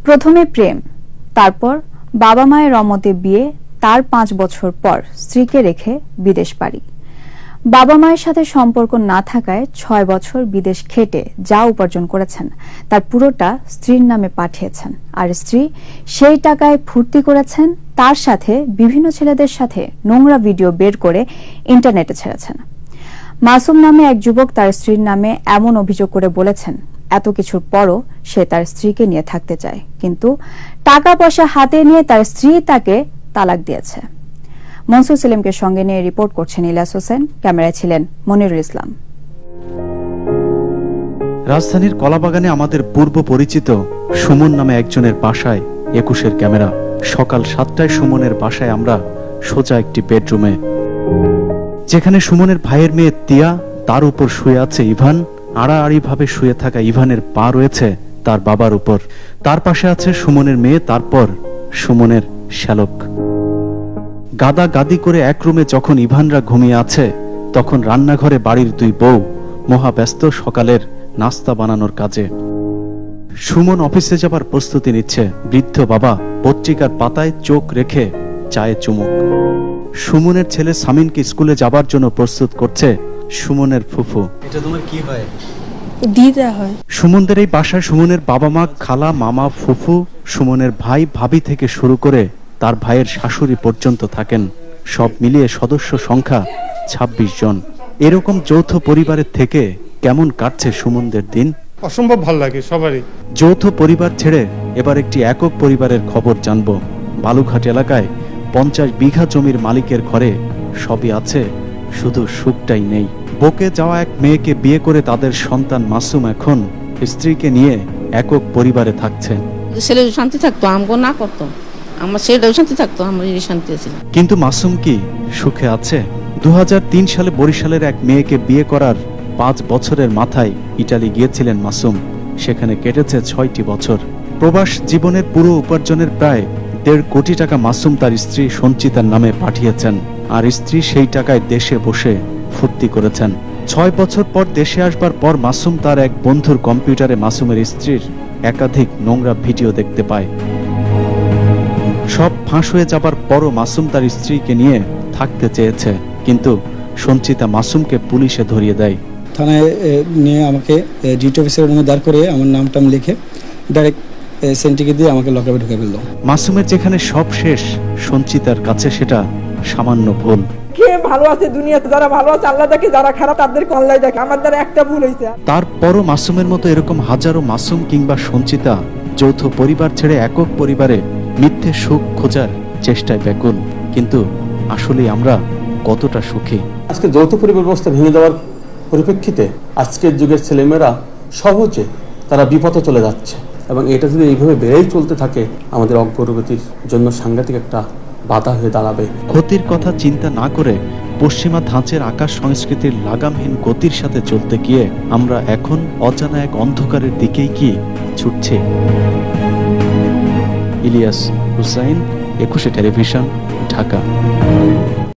প্রথমে প্রেম, তারপর বাবা মায়ের অমতে বিয়ে, তার 5 বছর পর স্ত্রীকে রেখে বিদেশ পাড়ি। বাবা মায়ের সাথে সম্পর্ক না থাকায় 6 বছর বিদেশ খেটে যা উপার্জন করেছেন তার পুরোটা স্ত্রীর নামে পাঠিয়েছেন, আর স্ত্রী সেই টাকায় ফুর্তি করেছেন, তার সাথে বিভিন্ন ছেলেদের সাথে নোংরা ভিডিও বের করে ইন্টারনেটে ছেড়েছেন। মাসুম নামে এক যুবক তার স্ত্রীর নামে এমন অভিযোগ করে বলেছেন, এত কিছুর পরও সে তার স্ত্রীকে নিয়ে থাকতে চায়, কিন্তু টাকা পয়সা হাতে নিয়ে তার স্ত্রী তাকে তালাক দিয়েছে। মনসুর সেলিমকে সঙ্গে নিয়ে রিপোর্ট করছেন ইলিয়াস হোসেন, ক্যামেরায় ছিলেন মনিরুল ইসলাম। রাজধানীর কলাবাগানে আমাদের পূর্ব পরিচিত সুমন নামে একজনের বাসায় 21-এর ক্যামেরা। সকাল 7টায় সুমনের বাসায় আমরা সোজা একটি বেডরুমে, যেখানে সুমনের ভাইয়ের মেয়ে তিয়া, তার উপর শুয়ে আছে ইভান। আড়াআড়ি ভাবে শুয়ে থাকা ইভানের পা রয়েছে তার বাবার উপর। তার পাশে আছে সুমনের মেয়ে, তারপর সুমনের শ্যালক। গাদা গাদি করে এক রুমে যখন ইভানরা ঘুমিয়ে আছে, তখন রান্নাঘরে বাড়ির 2 বউ মহাব্যস্ত সকালের নাস্তা বানানোর কাজে। সুমন অফিসে যাবার প্রস্তুতি নিচ্ছে। বৃদ্ধ বাবা পত্রিকার পাতায় চোখ রেখে চায়ে চুমুক। সুমনের ছেলে সামিনকে স্কুলে যাবার জন্য প্রস্তুত করছে সুমনের ফুফু। এটা তোমার কি হয়? দিদা হয়। সুমনদের এই বাসায় সুমনের বাবা মা, খালা, মামা, ফুফু, সুমনের ভাই ভাবি থেকে শুরু করে তার ভাইয়ের শাশুড়ি পর্যন্ত থাকেন। সব মিলিয়ে সদস্য সংখ্যা 26 জন। এরকম যৌথ পরিবারের থেকে কেমন কাটছে সুমনদের দিন? অসম্ভব ভালো লাগে সবারই। যৌথ পরিবার ছেড়ে এবার একটি একক পরিবারের খবর জানব। বালুঘাট এলাকায় 50 বিঘা জমির মালিকের ঘরে সবই আছে, শুধু সুখটাই নেই। বকে যাওয়া এক মেয়েকে বিয়ে করে তাদের সন্তান মাসুম এখন স্ত্রীকে নিয়ে একক পরিবারে থাকছে। ছেলে শান্তি থাকতো, আমগো না করতো, আমার ছেলেটাও শান্তি থাকতো, আমার শান্তি ছিল। কিন্তু মাসুম কি সুখে আছে? 2003 সালে বরিশালের এক মেয়েকে বিয়ে করার 5 বছরের মাথায় ইটালি গিয়েছিলেন মাসুম। সেখানে কেটেছে 6টি বছর। প্রবাস জীবনের পুরো উপার্জনের প্রায় 1.5 কোটি টাকা মাসুম তার স্ত্রী সঞ্চিতার নামে পাঠিয়েছেন, আর স্ত্রী সেই টাকায় দেশে বসে ফুর্তি করেছেন। 6 বছর পর দেশে আসবার পর মাসুম তার এক বন্ধুর কম্পিউটারে মাসুমের স্ত্রীর একাধিক নোংরা ভিডিও দেখতে পায়। সব ফাঁস হয়ে যাবার পরও মাসুম তার স্ত্রীকে নিয়ে থাকতে চেয়েছে, কিন্তু সঞ্চিতা মাসুমকে পুলিশে ধরিয়ে দেয়। থানায় নিয়ে আমাকে ডিউটি অফিসারের রুমে দাঁড় করে আমার নামটাম লিখে ডাইরেক্ট সেন্টিকে দিয়ে আমাকে লকআপে ঢুকে ফেলল। মাসুমের যেখানে সব শেষ, সঞ্চিতার কাছে সেটা সামান্য ভুল। কে ভালো আছে দুনিয়াতে? যারা ভালো আছে আল্লাহ দেখে, যারা খারাপ তাদেরকে আল্লাহ দেখে। আমার দ্বারা একটা ভুল হয়েছে। তারপরও মাসুমের মতো এরকম হাজারো মাসুম কিংবা সঞ্চিতা যৌথ পরিবার ছেড়ে একক পরিবারে মিথ্যে সুখ খোঁজার চেষ্টায় ব্যাকুল। কিন্তু আসলে আমরা কতটা সুখী? আজকে যৌথ পরিবার ব্যবস্থা ভেঙে দেওয়ার পরিপ্রেক্ষিতে আজকের যুগের ছেলেমেয়েরা সহজে তারা বিপথে চলে যাচ্ছে, এবং এটা যদি এইভাবে বেড়েই চলতে থাকে আমাদের অগ্রগতির জন্য সাংঘাতিক একটা বাধা হয়ে দাঁড়াবে। ক্ষতির কথা চিন্তা না করে পশ্চিমা ধাঁচের আকাশ সংস্কৃতির লাগামহীন গতির সাথে চলতে গিয়ে আমরা এখন অজানা এক অন্ধকারের দিকেই কি ছুটছি? ইলিয়াস হুসাইন, 21 টেলিভিশন, ঢাকা।